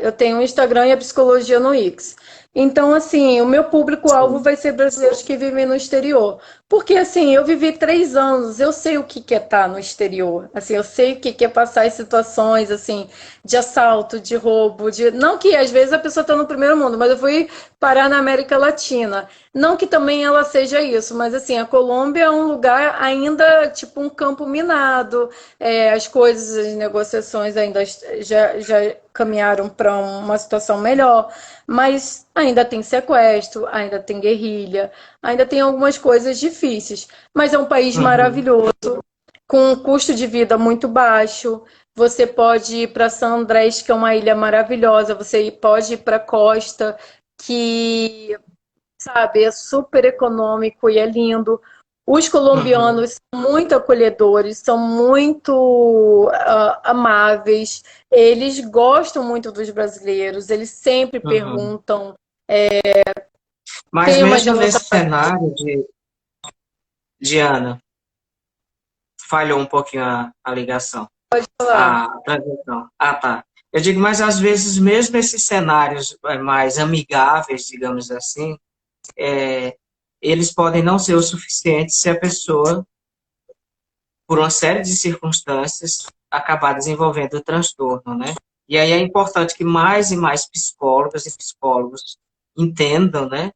Eu tenho o Instagram e a psicologia no X. Então, assim, o meu público-alvo Sim. vai ser brasileiros que vivem no exterior. Porque, assim, eu vivi 3 anos, eu sei o que que é estar no exterior. Assim, eu sei o que que é passar em situações, assim, de assalto, de roubo, de... Não que às vezes a pessoa está no primeiro mundo, mas eu fui parar na América Latina. Não que também ela seja isso, mas, assim, a Colômbia é um lugar ainda, tipo, um campo minado. As coisas, as negociações ainda já caminharam para uma situação melhor, mas ainda tem sequestro, ainda tem guerrilha, ainda tem algumas coisas difíceis. Mas é um país Uhum, maravilhoso, com um custo de vida muito baixo. Você pode ir para San Andrés, que é uma ilha maravilhosa, você pode ir para a costa, que sabe? É super econômico e é lindo. Os uhum, colombianos são muito acolhedores, são muito amáveis, eles gostam muito dos brasileiros, eles sempre uhum. perguntam, Mas tem uma mesmo demonstração, nesse cenário de Ana, falhou um pouquinho a ligação, pode falar. a transmissão. Ah, tá. Eu digo, mas às vezes mesmo esses cenários mais amigáveis, digamos assim, é, eles podem não ser o suficiente se a pessoa, por uma série de circunstâncias, acabar desenvolvendo o transtorno, né? E aí é importante que mais e mais psicólogas e psicólogos entendam, né,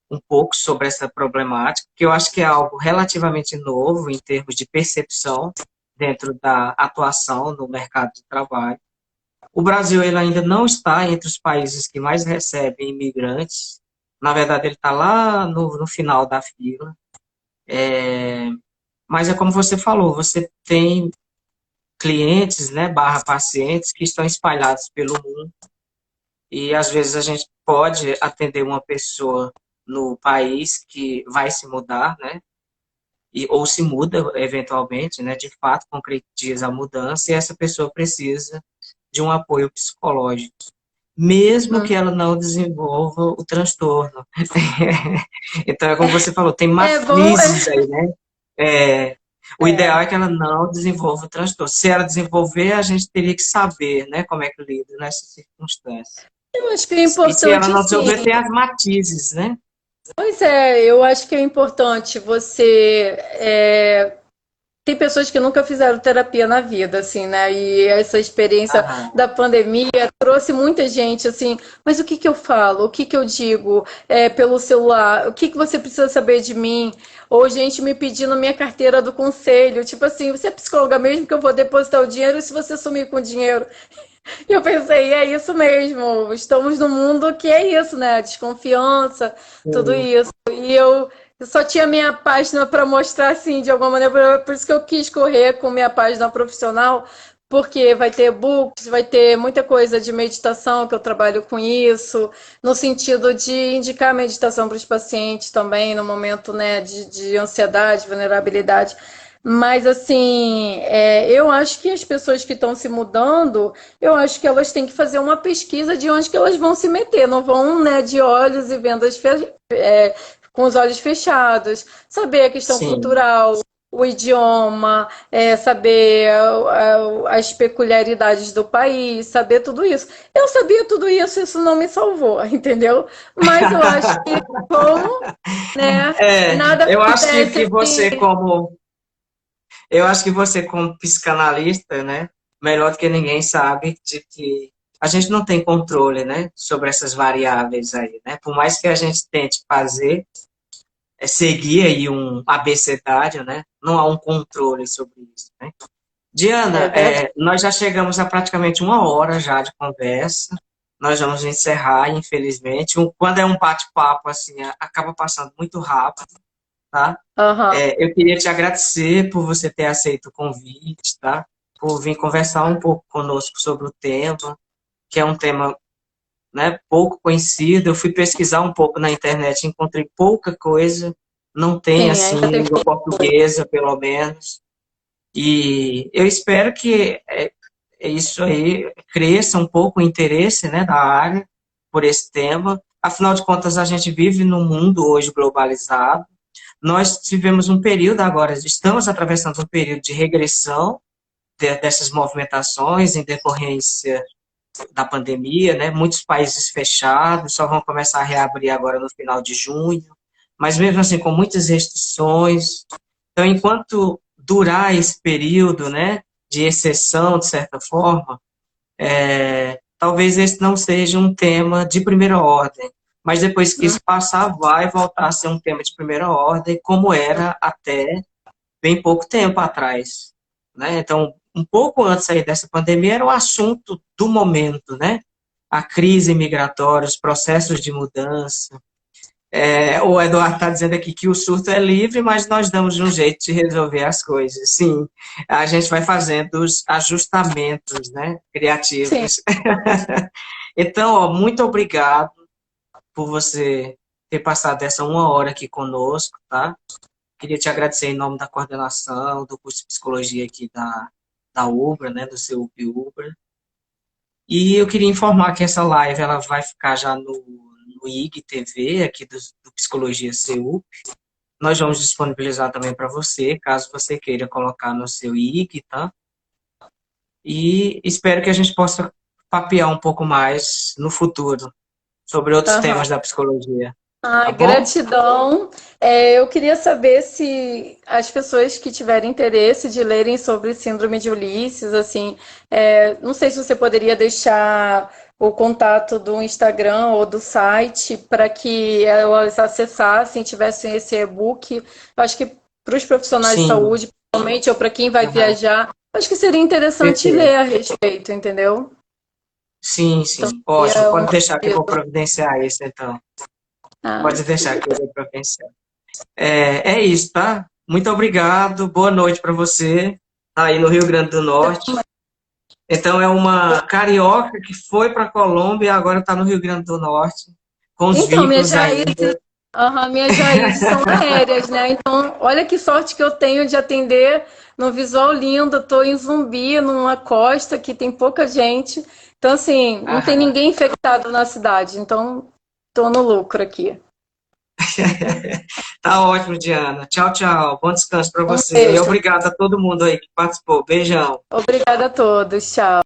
um pouco sobre essa problemática, que eu acho que é algo relativamente novo em termos de percepção dentro da atuação no mercado de trabalho. O Brasil ele ainda não está entre os países que mais recebem imigrantes. Na verdade, ele está lá no final da fila. Mas é como você falou, você tem clientes, né, barra pacientes que estão espalhados pelo mundo e às vezes a gente pode atender uma pessoa no país que vai se mudar, né, ou se muda eventualmente, né, de fato concretiza a mudança e essa pessoa precisa de um apoio psicológico, mesmo que ela não desenvolva o transtorno. Então, é como você falou, tem É bom, matrizes aí, né? É, o ideal é que ela não desenvolva o transtorno. Se ela desenvolver, a gente teria que saber, né, como é que lida nessas circunstâncias. eu acho que é E se ela importante não assim. desenvolver, tem as matizes, né? Pois é, eu acho que é importante você tem pessoas que nunca fizeram terapia na vida, assim, né? E essa experiência Aham, da pandemia trouxe muita gente, assim, mas o que que eu falo? O que que eu digo pelo celular? O que que você precisa saber de mim? Ou gente me pedindo minha carteira do conselho, tipo assim, você é psicóloga mesmo que eu vou depositar o dinheiro e se você sumir com o dinheiro? E eu pensei, é isso mesmo, estamos num mundo que é isso, né? Desconfiança, tudo sim. isso. Eu só tinha minha página para mostrar, assim, de alguma maneira, por isso que eu quis correr com minha página profissional, porque vai ter books, vai ter muita coisa de meditação, que eu trabalho com isso, no sentido de indicar meditação para os pacientes também, no momento, né, de ansiedade, vulnerabilidade. Mas, assim, eu acho que as pessoas que estão se mudando, eu acho que elas têm que fazer uma pesquisa de onde que elas vão se meter, não vão, né, de olhos e vendas com os olhos fechados, saber a questão Sim. cultural, o idioma, saber as peculiaridades do país, saber tudo isso. Eu sabia tudo isso, isso não me salvou, entendeu? Mas eu acho que como, né, É, nada eu acho acontece que assim. eu acho que você como psicanalista, né, melhor do que ninguém sabe de que a gente não tem controle, né, sobre essas variáveis aí, né? Por mais que a gente tente fazer, seguir aí um abecedário, né, não há um controle sobre isso, né? É Diana, verdade. nós já chegamos a praticamente uma hora já de conversa. Nós vamos encerrar, infelizmente. Quando é um bate-papo assim, acaba passando muito rápido, tá? Aham. Eu queria te agradecer por você ter aceito o convite, tá? Por vir conversar um pouco conosco sobre o tema, que é um tema, né, pouco conhecido. Eu fui pesquisar um pouco na internet, encontrei pouca coisa, não tem Sim, assim ainda em tem. língua portuguesa, pelo menos. E eu espero que isso aí cresça um pouco o interesse, né, da área por esse tema. Afinal de contas, a gente vive num mundo hoje globalizado. Nós tivemos um período agora, estamos atravessando um período de regressão dessas movimentações em decorrência da pandemia, né? Muitos países fechados, só vão começar a reabrir agora no final de junho, mas mesmo assim com muitas restrições. Então, enquanto durar esse período, né, de exceção, de certa forma, talvez esse não seja um tema de primeira ordem, mas depois que isso passar, vai voltar a ser um tema de primeira ordem, como era até bem pouco tempo atrás, né? Então, um pouco antes aí dessa pandemia, era o assunto do momento, né? A crise migratória, os processos de mudança. O Eduardo está dizendo aqui que o surto é livre, mas nós damos um jeito de resolver as coisas. Sim, a gente vai fazendo os ajustamentos, né, Sim. criativos. Então, ó, muito obrigado por você ter passado essa 1 hora aqui conosco, tá? Queria te agradecer em nome da coordenação, do curso de psicologia aqui da UBRA, né, do seu UBRA. E eu queria informar que essa live ela vai ficar já no IGTV, aqui do Psicologia CUP. Nós vamos disponibilizar também para você, caso você queira colocar no seu IG, tá? E espero que a gente possa papear um pouco mais no futuro sobre outros Aham. temas da psicologia, tá Ai, bom? gratidão. Eu queria saber se as pessoas que tiverem interesse de lerem sobre síndrome de Ulisses, assim, não sei se você poderia deixar o contato do Instagram ou do site para que elas acessassem, tivessem esse e-book. Eu acho que para os profissionais de Sim, saúde, principalmente, ou para quem vai aham, viajar, acho que seria interessante perfeito. ler a respeito, entendeu? Sim, Então, sim, ótimo. seria um Pode deixar que eu vou pedido. providenciar isso, então. Ah, Pode deixar que eu vou providenciar. É isso, tá? Muito obrigado, boa noite para você, tá aí no Rio Grande do Norte. Então, é uma carioca que foi para a Colômbia e agora está no Rio Grande do Norte, com os então, minhas vínculos raízes, ainda. minhas raízes são aéreas, né? Então, olha que sorte que eu tenho de atender num visual lindo. Estou em Zumbi, numa costa que tem pouca gente. Então, assim, não tem Aham. ninguém infectado na cidade. Então, estou no lucro aqui. Tá ótimo, Diana. Tchau, tchau. Bom descanso para Um você. E beijo. obrigado a todo mundo aí que participou. Beijão. Obrigada a todos. Tchau.